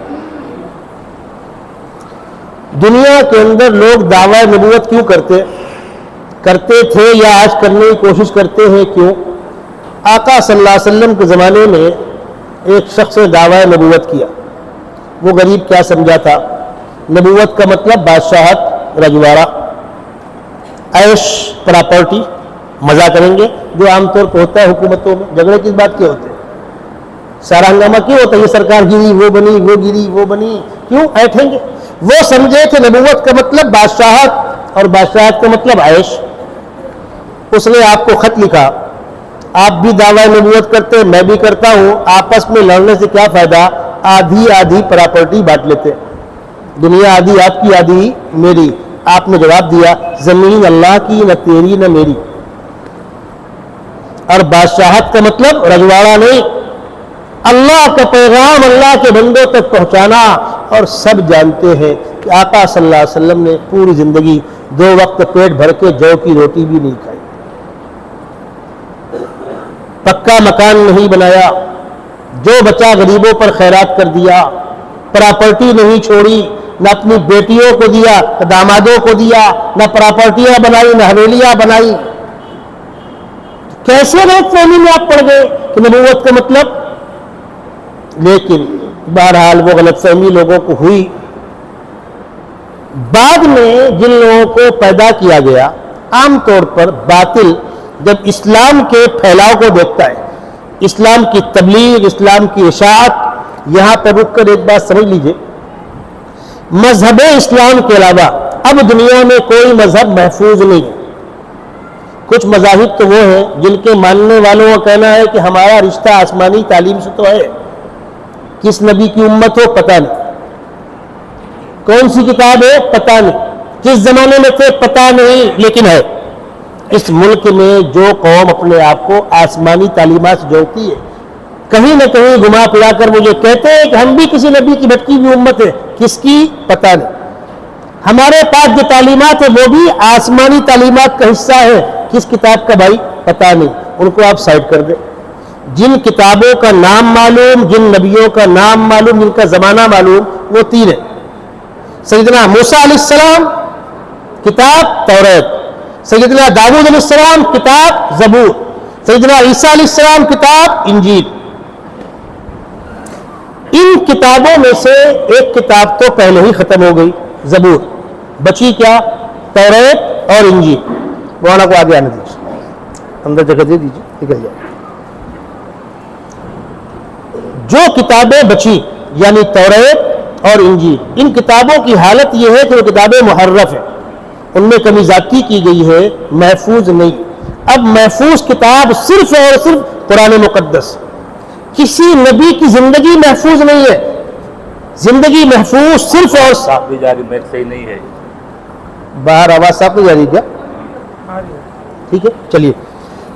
دنیا کے اندر لوگ دعویٰ نبوت کیوں کرتے تھے یا آج کرنے کی کوشش کرتے ہیں؟ کیوں؟ آقا صلی اللہ علیہ وسلم کے زمانے میں ایک شخص نے دعویٰ نبوت کیا. وہ غریب کیا سمجھا تھا؟ نبوت کا مطلب بادشاہت، رجوارہ، عیش، پراپرٹی، مزہ کریں گے جو عام طور پہ ہوتا ہے حکومتوں میں. جھگڑے کس بات کے ہوتے ہیں؟ سارا ہنگامہ کیوں ہوتا ہے؟ یہ سرکار گری، وہ بنی، وہ گری، وہ بنی، کیوں ایٹھیں گے؟ وہ سمجھے کہ نبوت کا مطلب بادشاہت اور بادشاہت کا مطلب عیش. اس نے آپ کو خط لکھا، آپ بھی دعویٰ نبوت کرتے میں بھی کرتا ہوں، آپس میں لڑنے سے کیا فائدہ؟ آدھی آدھی پراپرٹی بانٹ لیتے، دنیا آدھی آپ کی آدھی میری. آپ نے جواب دیا زمین اللہ کی نہ تیری نہ میری. اور بادشاہت کا مطلب رجواڑا نہیں، اللہ کا پیغام اللہ کے بندوں تک پہنچانا. اور سب جانتے ہیں کہ آقا صلی اللہ علیہ وسلم نے پوری زندگی 2 وقت پیٹ بھر کے جو کی روٹی بھی نہیں کھائی، پکا مکان نہیں بنایا، جو بچا غریبوں پر خیرات کر دیا، پراپرٹی نہیں چھوڑی، نہ اپنی بیٹیوں کو دیا نہ دامادوں کو دیا، نہ پراپرٹیاں بنائی نہ حویلیاں بنائی. کیسے غلط فہمی میں آپ پڑ گئے کہ نبوت کا مطلب؟ لیکن بہرحال وہ غلط فہمی لوگوں کو ہوئی. بعد میں جن لوگوں کو پیدا کیا گیا، عام طور پر باطل جب اسلام کے پھیلاؤ کو دیکھتا ہے، اسلام کی تبلیغ، اسلام کی اشاعت. یہاں پر رک کر ایک بات سمجھ لیجئے، مذہب اسلام کے علاوہ اب دنیا میں کوئی مذہب محفوظ نہیں ہے. کچھ مذاہب تو وہ ہیں جن کے ماننے والوں کا کہنا ہے کہ ہمارا رشتہ آسمانی تعلیم سے تو ہے، کس نبی کی امت ہو پتہ نہیں، کون سی کتاب ہے پتہ نہیں، کس زمانے میں تھے پتہ نہیں، لیکن ہے. اس ملک میں جو قوم اپنے آپ کو آسمانی تعلیمات سے جوڑتی ہے، کہیں نہ کہیں گھما پھرا کر مجھے کہتے ہیں کہ ہم بھی کسی نبی کی بھٹکی ہوئی امت ہے، کس کی پتہ نہیں. ہمارے پاس جو تعلیمات ہے وہ بھی آسمانی تعلیمات کا حصہ ہے، کس کتاب کا بھائی پتہ نہیں. ان کو آپ سائڈ کر دیں. جن کتابوں کا نام معلوم، جن نبیوں کا نام معلوم، جن کا زمانہ معلوم، وہ 3 ہیں. سیدنا موسیٰ علیہ السلام کتاب توریت، سیدنا داؤد علیہ السلام کتاب زبور، سیدنا عیسیٰ علیہ السلام کتاب انجیل. ان کتابوں میں سے ایک کتاب تو پہلے ہی ختم ہو گئی، زبور. بچی کیا؟ توریت اور انجیل. مولانا کو آگے آنے دیجیے، اندر جگہ دے دیجیے، نکل جائے. جو کتابیں بچی یعنی توریت اور انجیل، ان کتابوں کی حالت یہ ہے کہ وہ کتابیں محرف ہیں، ان میں کمی زیادتی کی گئی ہے، محفوظ نہیں. اب محفوظ کتاب صرف اور صرف قرآن مقدس. کسی نبی کی زندگی محفوظ نہیں ہے. زندگی محفوظ صرف اور صاف بھی جاری میں صحیح نہیں ہے. باہر آواز صاف نہیں جا رہی کیا؟ ٹھیک ہے چلیے.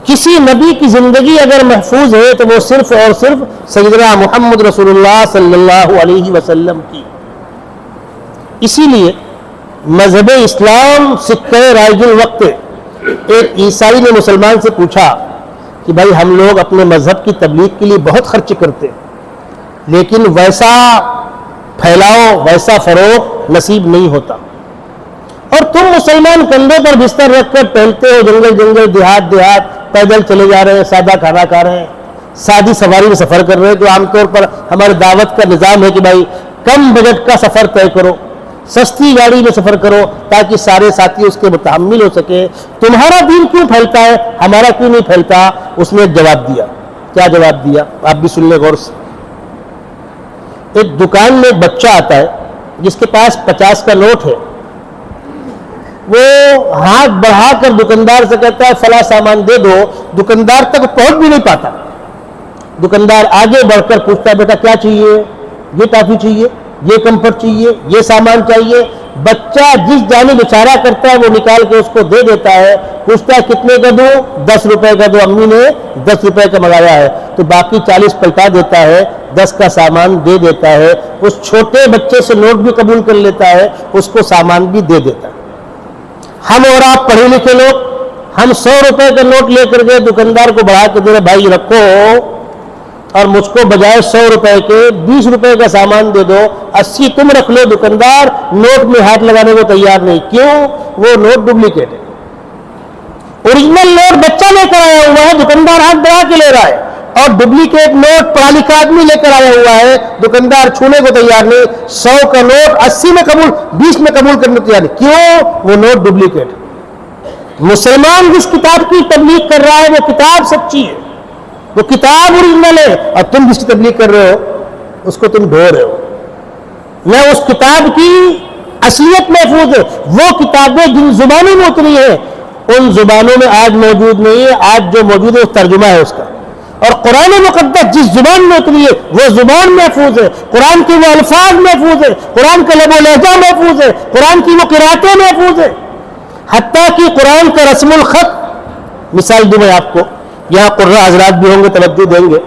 کسی نبی کی زندگی اگر محفوظ ہے تو وہ صرف اور صرف سیدنا محمد رسول اللہ صلی اللہ علیہ وسلم کی. اسی لیے مذہب اسلام سکہ رائج الوقت. ایک عیسائی نے مسلمان سے پوچھا کہ بھائی ہم لوگ اپنے مذہب کی تبلیغ کے لیے بہت خرچ کرتے ہیں لیکن ویسا پھیلاؤ، ویسا فروغ نصیب نہیں ہوتا، اور تم مسلمان کندھے پر بستر رکھ کر ٹہلتے ہو، جنگل جنگل، دیہات دیہات، پیدل چلے جا رہے ہیں، سادہ کھانا کھا رہے ہیں، سادی سواری میں سفر کر رہے ہیں. جو عام طور پر ہمارے دعوت کا نظام ہے کہ بھائی کم بجٹ کا سفر طے کرو، سستی گاڑی میں سفر کرو تاکہ سارے ساتھی اس کے متحمل ہو سکے. تمہارا دین کیوں پھیلتا ہے، ہمارا کیوں نہیں پھیلتا؟ اس نے جواب دیا. کیا جواب دیا؟ آپ بھی سن لیں غور سے. ایک دکان میں بچہ آتا ہے جس کے پاس 50 کا نوٹ ہے. وہ ہاتھ بڑھا کر دکاندار سے کہتا ہے فلاں سامان دے دو. دکاندار تک پہنچ بھی نہیں پاتا. دکاندار آگے بڑھ کر پوچھتا ہے بیٹا کیا چاہیے؟ یہ ٹافی چاہیے، یہ کمفرٹ چاہیے، یہ سامان چاہیے. بچہ جس جانب اشارہ کرتا ہے وہ نکال کے اس کو دے دیتا ہے. پوچھتا ہے کتنے کا دوں؟ 10 روپے کا دو. امی نے 10 روپے کا منگایا ہے تو باقی 40 پلٹا دیتا ہے، 10 کا سامان دے دیتا ہے. اس چھوٹے بچے سے نوٹ بھی قبول کر لیتا ہے، اس کو سامان بھی دے دیتا ہے. ہم اور آپ پڑھے لکھے لوگ، ہم 100 روپے کا نوٹ لے کر گئے، دکاندار کو بڑھا کے دے رہے بھائی رکھو، اور مجھ کو بجائے 100 روپے کے 20 روپے کا سامان دے دو، 80 تم رکھ لو. دکاندار نوٹ میں ہاتھ لگانے کو تیار نہیں. کیوں؟ وہ نوٹ ڈپلیکیٹ ہے. اوریجنل نوٹ بچہ لے کر آیا ہوا ہے، دکاندار ہاتھ بڑھا کے لے رہا ہے، اور ڈپلیکیٹ نوٹ پڑھا لکھا آدمی لے کر آیا ہوا ہے، دکاندار چھونے کو تیار نہیں. 100 کا نوٹ 80 میں قبول، 20 میں قبول کرنے کو تیار نہیں. کیوں؟ وہ نوٹ ڈپلیکیٹ. مسلمان جس کتاب کی تبلیغ کر رہا ہے وہ کتاب سچی ہے، وہ کتاب اوریجنل ہے، اور تم جس کی تبلیغ کر رہے ہو اس کو تم ڈھو رہے ہو. نہ اس کتاب کی اصلیت محفوظ ہے. وہ کتابیں جن زبانوں میں اتری ہیں ان زبانوں میں آج موجود نہیں ہے. آج جو موجود ہے وہ ترجمہ ہے اس کا. اور قرآن مقدس جس زبان میں اتری ہے وہ زبان محفوظ ہے، قرآن کے وہ الفاظ محفوظ ہے، قرآن کا لب و لہجہ محفوظ ہے، قرآن کی وہ قراتیں محفوظ ہے، حتیٰ کہ قرآن کا رسم الخط، مثال دوں میں آپ کو، یہاں قرآن حضرات بھی ہوں گے توجہ دیں گے،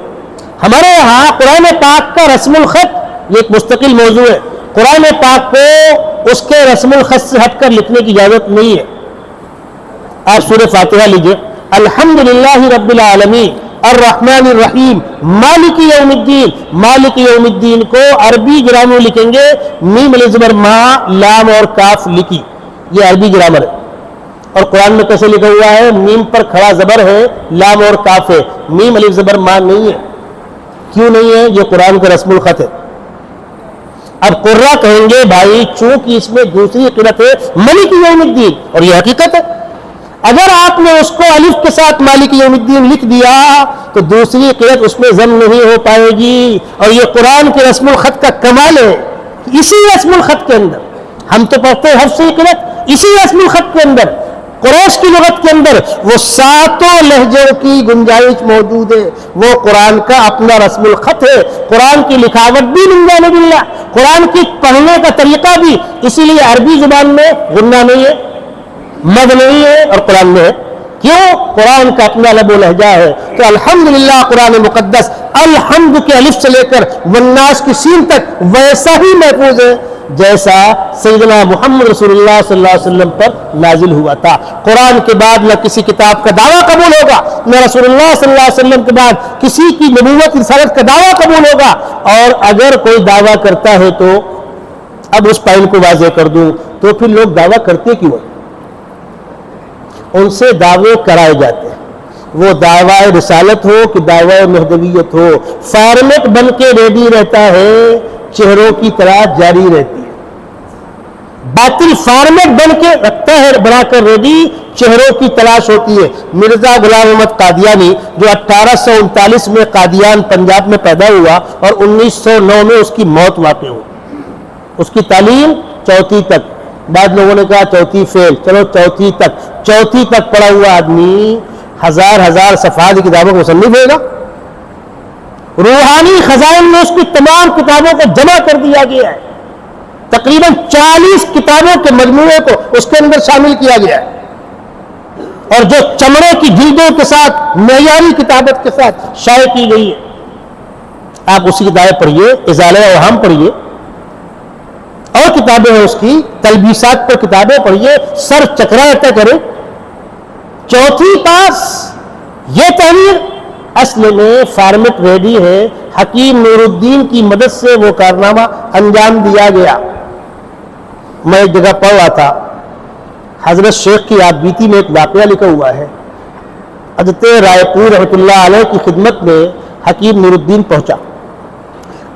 ہمارے یہاں قرآن پاک کا رسم الخط یہ ایک مستقل موضوع ہے، قرآن پاک کو اس کے رسم الخط سے ہٹ کر لکھنے کی اجازت نہیں ہے۔ آپ سورہ فاتحہ لیجئے، الحمدللہ رب العالمین الرحمن الرحیم مالک یوم الدین، مالک یوم الدین کو عربی گرامر لکھیں گے، میم الف زبر ما، لام اور کاف لکھی، یہ عربی گرامر ہے۔ اور قرآن میں کیسے لکھا ہوا ہے؟ میم پر کھڑا زبر ہے، لام اور کاف ہے، میم الف زبر ما نہیں ہے۔ کیوں نہیں ہے؟ یہ قرآن کا رسم الخط ہے۔ اب قرہ کہیں گے بھائی چونکہ اس میں دوسری قرت ہے مالک یوم الدین، اور یہ حقیقت ہے، اگر آپ نے اس کو الف کے ساتھ مالک یوم الدین لکھ دیا تو دوسری قرت اس میں ضم نہیں ہو پائے گی، اور یہ قرآن کے رسم الخط کا کمال ہے۔ اسی رسم الخط کے اندر ہم تو پڑھتے ہیں حفص قرت، اسی رسم الخط کے اندر قریش کی لغت کے اندر وہ ساتوں لہجوں کی گنجائش موجود ہے، وہ قرآن کا اپنا رسم الخط ہے، قرآن کی لکھاوٹ بھی من جانب اللہ، قرآن کی پڑھنے کا طریقہ بھی، اسی لیے عربی زبان میں غنہ نہیں ہے، مد نہیں ہے، اور قرآن میں ہے۔ کیوں؟ قرآن کا اپنا لب و لہجہ ہے۔ تو الحمدللہ قرآن مقدس الحمد کے الف سے لے کر والناس کی سین تک ویسا ہی محفوظ ہے جیسا سیدنا محمد رسول اللہ صلی اللہ علیہ وسلم پر نازل ہوا تھا۔ قرآن کے بعد نہ کسی کتاب کا دعویٰ قبول ہوگا، نہ رسول اللہ صلی اللہ علیہ وسلم کے بعد کسی کی نبوت رسالت کا دعویٰ قبول ہوگا، اور اگر کوئی دعویٰ کرتا ہے تو اب اس پوائنٹ کو واضح کر دوں، تو پھر لوگ دعویٰ کرتے کیوں ہیں؟ ان سے دعوے کرائے جاتے ہیں، وہ دعویٰ رسالت ہو کہ دعویٰ مہدویت ہو، فارمیٹ بن کے ریڈی رہتا ہے، چہروں کی طرح جاری رہتی ہے۔ باطل فارمیٹ بن کے رکھتا ہے، بنا کر ریڈی، چہروں کی تلاش ہوتی ہے۔ مرزا غلام احمد قادیانی جو 1839 میں قادیان پنجاب میں پیدا ہوا اور 1909 میں اس کی موت واقع ہوئی، اس کی تعلیم چوتھی تک، بعد لوگوں نے کہا چوتھی فیل، چلو چوتھی تک پڑھا ہوا آدمی ہزار صفحات کی کتابوں کو مصنف ہوگا؟ روحانی خزائن میں اس کی تمام کتابوں کو جمع کر دیا گیا ہے، تقریباً 40 کتابوں کے مجموعے کو اس کے اندر شامل کیا گیا ہے، اور جو چمڑے کی جلدوں کے ساتھ معیاری کتابت کے ساتھ شائع کی گئی ہے۔ آپ اسی کتابیں پڑھیے، ازالہ اوہام پڑھیے، اور کتابیں ہیں اس کی، تلبیسات پر کتابیں پڑھیے، سر چکراتا کریں۔ چوتھی پاس یہ تحریر اصل میں فارمیٹ ریڈی ہے، حکیم نور الدین کی مدد سے وہ کارنامہ انجام دیا گیا۔ میں ایک جگہ پڑھ رہا تھا، حضرت شیخ کی یاد بیتی میں ایک واقعہ لکھا ہوا ہے، حضرت رائے پور رحمۃ اللہ علیہ کی خدمت میں حکیم نور الدین پہنچا۔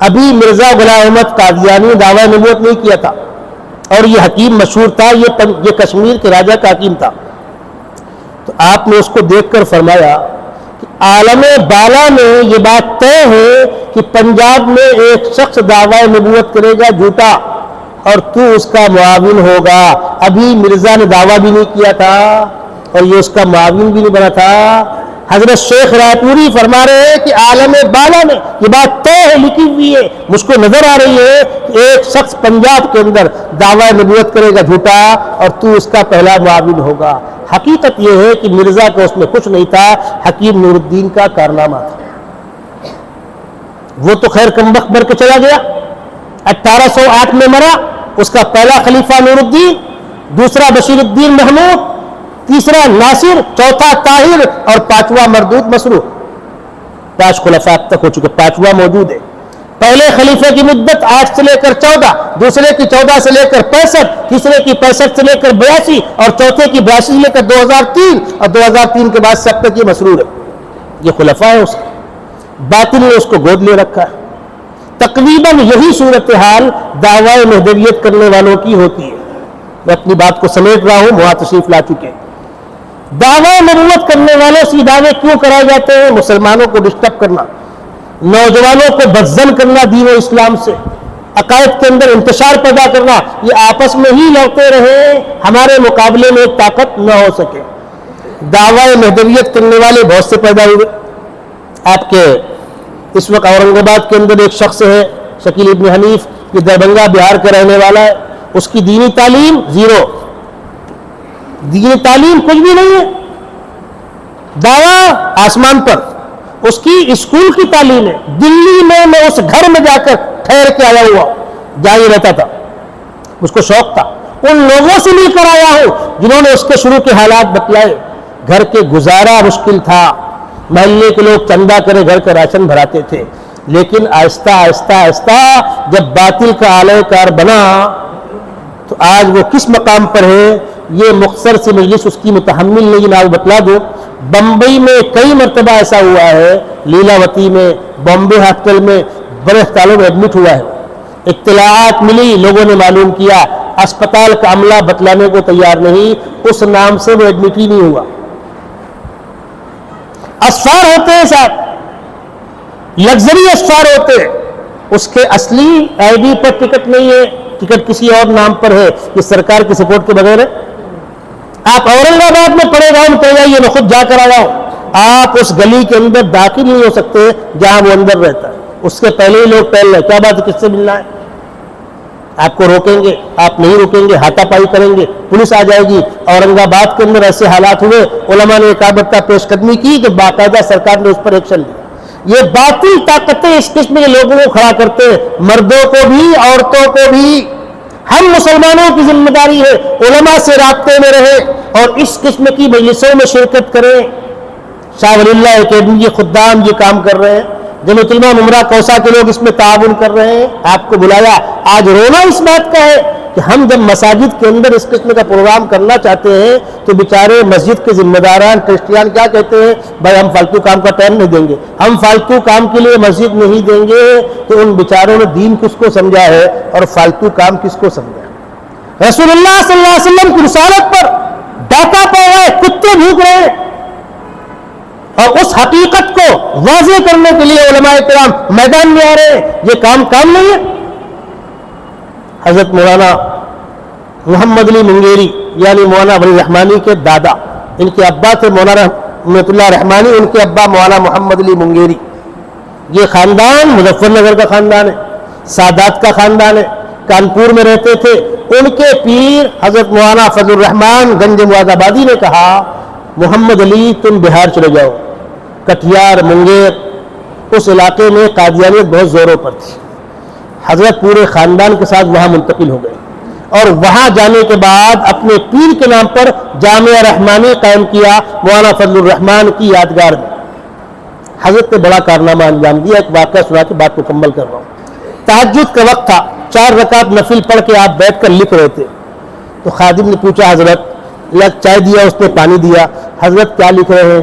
ابھی مرزا غلام احمد قادیانی نے دعویٰ نبوت نہیں کیا تھا، اور یہ حکیم مشہور تھا، یہ کشمیر کے راجہ کا حکیم تھا۔ تو آپ نے اس کو دیکھ کر فرمایا کہ عالم بالا میں یہ بات طے ہے کہ پنجاب میں ایک شخص دعویٰ نبوت کرے گا جھوٹا، اور تو اس کا معاون ہوگا۔ ابھی مرزا نے دعویٰ بھی نہیں کیا تھا اور یہ اس کا معاون بھی نہیں بنا تھا۔ حضرت شیخ رائے پوری فرما رہے ہیں کہ عالم بالا میں یہ بات طے ہے، لکھی ہوئی ہے، مجھ کو نظر آ رہی ہے کہ ایک شخص پنجاب کے اندر دعویٰ نبوت کرے گا جھوٹا، اور تو اس کا پہلا معاون ہوگا۔ حقیقت یہ ہے کہ مرزا کا اس میں کچھ نہیں تھا، حکیم نور الدین کا کارنامہ تھا۔ وہ تو خیر کمبخت مر کے چلا گیا، 1808 میں مرا، اس کا پہلا خلیفہ نور الدین، دوسرا بشیر الدین محمود، تیسرا ناصر، چوتھا طاہر، اور پانچواں مردود مسروق۔ 5 خلفاء اب تک ہو چکے، 5واں موجود ہے۔ پہلے خلیفے کی مدت 8 سے لے کر 14، دوسرے کی 14 سے لے کر 65، تیسرے کی 65 سے لے کر 82، اور چوتھے کی 82 سے لے کر 2003، اور 2003 کے بعد سب تک یہ مسرور ہے۔ یہ خلفاء ہے اس کے، باطل نے اس کو گود لے رکھا ہے۔ تقریباً یہی صورتحال دعویٰ مہدویت کرنے والوں کی ہوتی ہے۔ میں اپنی بات کو سمیٹ رہا ہوں، وہاں تشریف لا چکے۔ دعویٰ نبوت کرنے والوں سے دعوے کیوں کرائے جاتے ہیں؟ مسلمانوں کو ڈسٹرب کرنا، نوجوانوں کو بدزن کرنا دین و اسلام سے، عقائد کے اندر انتشار پیدا کرنا، یہ آپس میں ہی لڑتے رہے، ہمارے مقابلے میں طاقت نہ ہو سکے۔ دعویٰ مہدویت کرنے والے بہت سے پیدا ہوئے، آپ کے اس وقت اورنگ آباد کے اندر ایک شخص ہے شکیل ابن حنیف، یہ دربھنگہ بہار کا رہنے والا ہے، اس کی دینی تعلیم زیرو، دینی تعلیم کچھ بھی نہیں ہے، دعویٰ آسمان پر، اس کی اسکول کی تعلیم ہے، دلی میں اس گھر میں جا کر ٹھہر کے آیا ہوا، جا ہی رہتا تھا، اس کو شوق تھا، ان لوگوں سے مل کر آیا ہوں جنہوں نے اس کے شروع کے حالات بتلائے، گھر کے گزارا مشکل تھا، محلے کے لوگ چندہ کرے گھر کا راشن بھراتے تھے، لیکن آہستہ آہستہ آہستہ جب باطل کا اعلی کار بنا تو آج وہ کس مقام پر ہے یہ مختصر سی مجلس اس کی متحمل نہیں، میں بتلا دوں۔ بمبئی میں کئی مرتبہ ایسا ہوا ہے، لیلاوتی میں، بامبے ہاسپٹل میں بڑے اسپتالوں میں ایڈمٹ ہوا ہے، اطلاعات ملی، لوگوں نے معلوم کیا، اسپتال کا عملہ بتلانے کو تیار نہیں، اس نام سے وہ ایڈمٹ ہی نہیں ہوا۔ اسفار ہوتے ہیں صاحب، لگژری اسفار ہوتے ہیں، اس کے اصلی آئی ڈی پر ٹکٹ نہیں ہے، ٹکٹ کسی اور نام پر ہے، یہ سرکار کی سپورٹ کے بغیر ہے۔ آپ اورنگ آباد میں پڑے گاؤں میں جائیے، میں خود جا کر آیا ہوں، آپ اس گلی کے اندر داخل نہیں ہو سکتے جہاں وہ اندر رہتا ہے، اس کے پہلے ہی لوگ ٹہل رہے، کیا بات ہے، کس سے ملنا ہے؟ آپ کو روکیں گے، آپ نہیں روکیں گے، ہاتھا پائی کریں گے، پولیس آ جائے گی۔ اورنگ آباد کے اندر ایسے حالات ہوئے، علماء نے ایک آبدہ پیش قدمی کی کہ باقاعدہ سرکار نے اس پر ایکشن لیا۔ یہ باطل طاقتیں اس قسم کے لوگوں کو کھڑا کرتے ہیں، مردوں کو بھی عورتوں کو بھی۔ ہم مسلمانوں کی ذمہ داری ہے علماء سے رابطے میں رہیں اور اس قسم کی مجلسوں میں شرکت کریں۔ شاہ ولی اللہ اکیڈمی کے خدام یہ کام کر رہے ہیں، جمعیت علماء ممرہ کوسا کے لوگ اس میں تعاون کر رہے ہیں، آپ کو بلایا۔ آج رونا اس بات کا ہے کہ ہم جب مساجد کے اندر اس قسم کا پروگرام کرنا چاہتے ہیں تو بیچارے مسجد کے ذمہ داران ٹرسٹیان کیا کہتے ہیں، بھائی ہم فالتو کام کا ٹائم نہیں دیں گے، ہم فالتو کام کے لیے مسجد نہیں دیں گے۔ تو ان بیچاروں نے دین کس کو سمجھا ہے اور فالتو کام کس کو سمجھا ہے؟ رسول اللہ صلی اللہ علیہ وسلم کی رسالت پر ڈاکہ پڑ رہا ہے، کتے بھوک رہے ہیں، اور اس حقیقت کو واضح کرنے کے لیے علماء کرام میدان میں آ رہے ہیں۔ یہ کام نہیں ہے۔ حضرت مولانا محمد علی منگیری یعنی مولانا ولی رحمانی کے دادا، ان کے ابا تھے مولانا محمد اللہ رحمانی، ان کے ابا مولانا محمد علی منگیری۔ یہ خاندان مظفر نگر کا خاندان ہے، سادات کا خاندان ہے، کانپور میں رہتے تھے۔ ان کے پیر حضرت مولانا فضل الرحمان گنج معاذ آبادی نے کہا محمد علی تم بہار چلے جاؤ، کٹیہار، منگیر، اس علاقے میں قادیانیت بہت زوروں پر تھی۔ حضرت پورے خاندان کے ساتھ وہاں منتقل ہو گئے اور وہاں جانے کے بعد اپنے پیر کے نام پر جامعہ رحمانی قائم کیا مولانا فضل الرحمان کی یادگار میں۔ حضرت نے بڑا کارنامہ انجام دیا، ایک واقعہ سنا کے بات مکمل کر رہا ہوں۔ تہجد کا وقت تھا، 4 رکعت نفل پڑھ کے آپ بیٹھ کر لکھ رہے تھے، تو خادم نے پوچھا حضرت، چائے دیا، اس نے پانی دیا، حضرت کیا لکھ رہے ہیں؟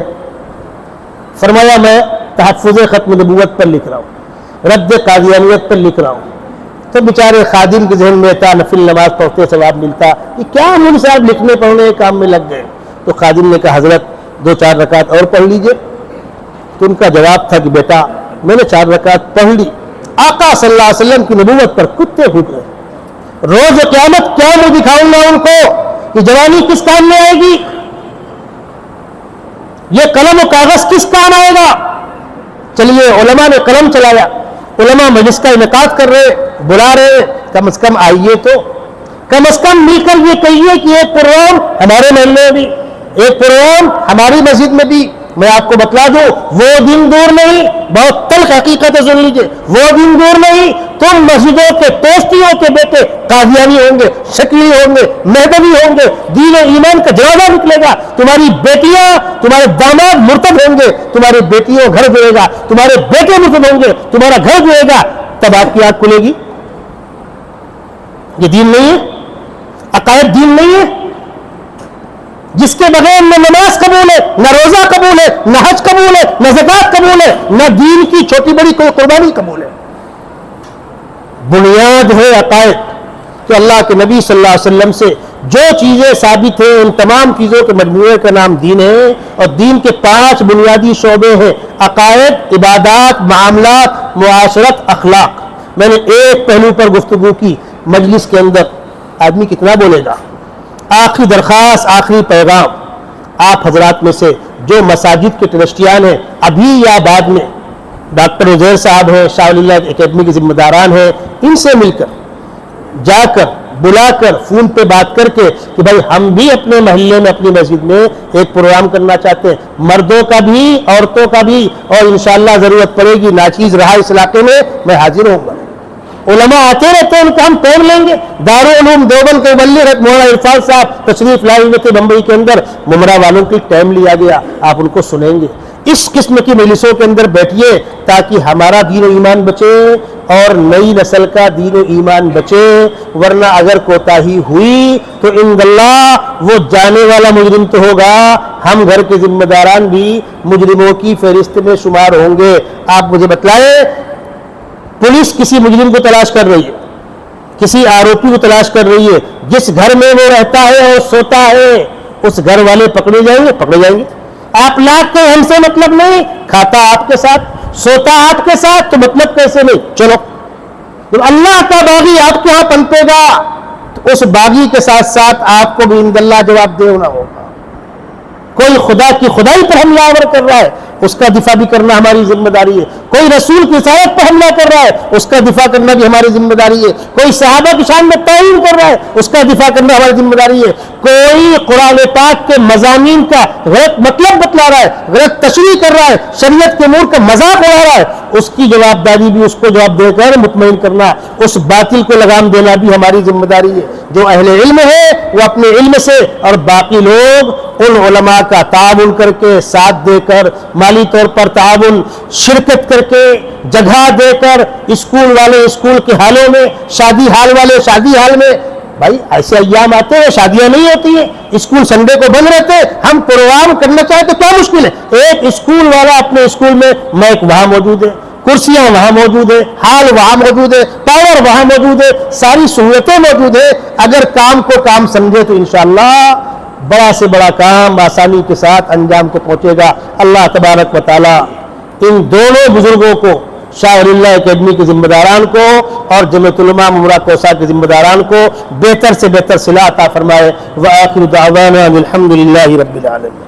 فرمایا میں تحفظ ختم نبوت پر لکھ رہا ہوں، رد قادیانیت پر لکھ رہا ہوں۔ تو بیچارے خادم کے ذہن میں تھا نفل نماز پڑھتے ثواب ملتا، یہ کیا مول صاحب لکھنے پڑھنے کے کام میں لگ گئے؟ تو خادم نے کہا حضرت 2-4 رکعت اور پڑھ لیجئے۔ تو ان کا جواب تھا کہ بیٹا میں نے 4 رکعت پڑھ لی، آقا صلی اللہ علیہ وسلم کی نبوت پر کتے پھوٹ رہے، روز قیامت کیا میں دکھاؤں گا ان کو کہ جوانی کس کام میں آئے گی، یہ قلم و کاغذ کس کام آئے گا؟ چلیے علماء نے قلم چلایا، علماء مجلس کا انعقاد کر رہے، بلا رہے، کم از کم آئیے، تو کم از کم مل کر یہ کہیے کہ ایک پروگرام ہمارے محلے میں بھی، ایک پروگرام ہماری مسجد میں بھی۔ میں آپ کو بتلا دوں وہ دن دور نہیں، بہت تلخ حقیقت ہے، سن لیجیے، وہ دن دور نہیں، تم مسجدوں کے ٹوسٹیوں کے بیٹے قادیانی ہوں گے، شکلی ہوں گے، مہدوی ہوں گے، دین و ایمان کا جنازہ نکلے گا، تمہاری بیٹیاں، تمہارے داماد مرتد ہوں گے، تمہاری بیٹیوں گھر جڑے گا، تمہارے بیٹے مرتد ہوں گے، تمہارا گھر جڑے گا، تب آپ کی آنکھ کھلے گی۔ یہ دین نہیں ہے، عقائد دین نہیں ہے، جس کے بغیر نہ نماز قبول ہے، نہ روزہ قبول ہے، نہ حج قبول ہے، نہ زکوٰۃ قبول ہے، نہ دین کی چھوٹی بڑی کوئی قربانی قبول ہے۔ بنیاد ہے عقائد کہ اللہ کے نبی صلی اللہ علیہ وسلم سے جو چیزیں ثابت ہیں ان تمام چیزوں کے مجموعے کا نام دین ہے، اور دین کے 5 بنیادی شعبے ہیں: عقائد، عبادات، معاملات، معاشرت، اخلاق۔ میں نے ایک پہلو پر گفتگو کی مجلس کے اندر، آدمی کتنا بولے گا؟ آخری درخواست، آخری پیغام، آپ حضرات میں سے جو مساجد کے ٹرسٹیان ہیں ابھی یا بعد میں، ڈاکٹر عزیر صاحب ہیں، شاہ ولی اللہ اکیڈمی کے ذمہ داران ہیں، ان سے مل کر جا کر بلا کر فون پہ بات کر کے کہ بھائی ہم بھی اپنے محلے میں اپنی مسجد میں ایک پروگرام کرنا چاہتے ہیں، مردوں کا بھی عورتوں کا بھی، اور انشاءاللہ ضرورت پڑے گی ناچیز رہا اس علاقے میں حاضر ہوں گا۔ علماء آتے رہتے ہیں، ان کا ہم ٹائم لیں گے۔ دارالعلوم دیوبند کے مبلغ مولانا عرفان صاحب تشریف لائے ہوئے تھے بمبئی کے اندر، ممرہ والوں کی ٹائم لیا گیا، آپ ان کو سنیں گے۔ اس قسم کی مجلسوں کے اندر بیٹھیے تاکہ ہمارا دین و ایمان بچے اور نئی نسل کا دین و ایمان بچے، ورنہ اگر کوتاہی ہوئی تو ان اللہ وہ جانے والا مجرم تو ہوگا، ہم گھر کے ذمہ داران بھی مجرموں کی فہرست میں شمار ہوں گے۔ آپ مجھے بتلائیں، پولیس کسی مجرم کو تلاش کر رہی ہے، کسی آروپی کو تلاش کر رہی ہے، جس گھر میں وہ رہتا ہے اور سوتا ہے اس گھر والے پکڑے جائیں گے۔ آپ لاکھ کے ہم سے مطلب نہیں، کھاتا آپ کے ساتھ، سوتا آپ کے ساتھ، تو مطلب کیسے نہیں؟ چلو جب اللہ کا باغی آپ کے ہاں پنپے گا تو اس باغی کے ساتھ ساتھ آپ کو بھی عند اللہ جواب دہ ہونا ہوگا۔ کوئی خدا کی خدائی پر حملہ آور کر رہا ہے، اس کا دفاع بھی کرنا ہماری ذمہ داری ہے۔ کوئی رسول کی رسالت پر حملہ کر رہا ہے، اس کا دفاع کرنا بھی ہماری ذمہ داری ہے۔ کوئی صحابہ کی شان میں تعین کر رہا ہے، اس کا دفاع کرنا ہماری ذمہ داری ہے۔ کوئی قرآن پاک کے مضامین کا غلط مطلب بتلا رہا ہے، غلط تشریح کر رہا ہے، شریعت کے امور کا مذاق اڑا رہا ہے، اس کی جواب داری بھی اس کو جواب دے کر مطمئن کرنا، اس باطل کو لگام دینا بھی ہماری ذمہ داری ہے۔ جو اہل علم ہے وہ اپنے علم سے، اور باقی لوگ ان علماء کا تعاون کر کے، ساتھ دے کر، مالی طور پر تعاون، شرکت کر کے، جگہ دے کر، اسکول والے اسکول کے حالوں میں، شادی حال والے شادی حال میں۔ بھائی ایسے ایام آتے ہیں شادیاں نہیں ہوتی ہیں، اسکول سنڈے کو بند رہتے، ہم پروگرام کرنا چاہیں تو کیا مشکل ہے؟ ایک اسکول والا اپنے اسکول میں مائک وہاں موجود ہے، کرسیاں وہاں موجود ہے، ہال وہاں موجود ہے، پاور وہاں موجود ہے، ساری سہولتیں موجود ہے۔ اگر کام کو کام سمجھے تو انشاءاللہ بڑا سے بڑا کام آسانی کے ساتھ انجام کو پہنچے گا۔ اللہ تبارک و تعالی ان دونوں بزرگوں کو، شاہ ولی اللہ اکیڈمی کے ذمہ داران کو اور جمعیت علماء ممرہ کوسہ کے ذمہ داران کو بہتر سے بہتر صلاح عطا فرمائے۔ وآخر دعوانا الحمد للہ رب العالمین۔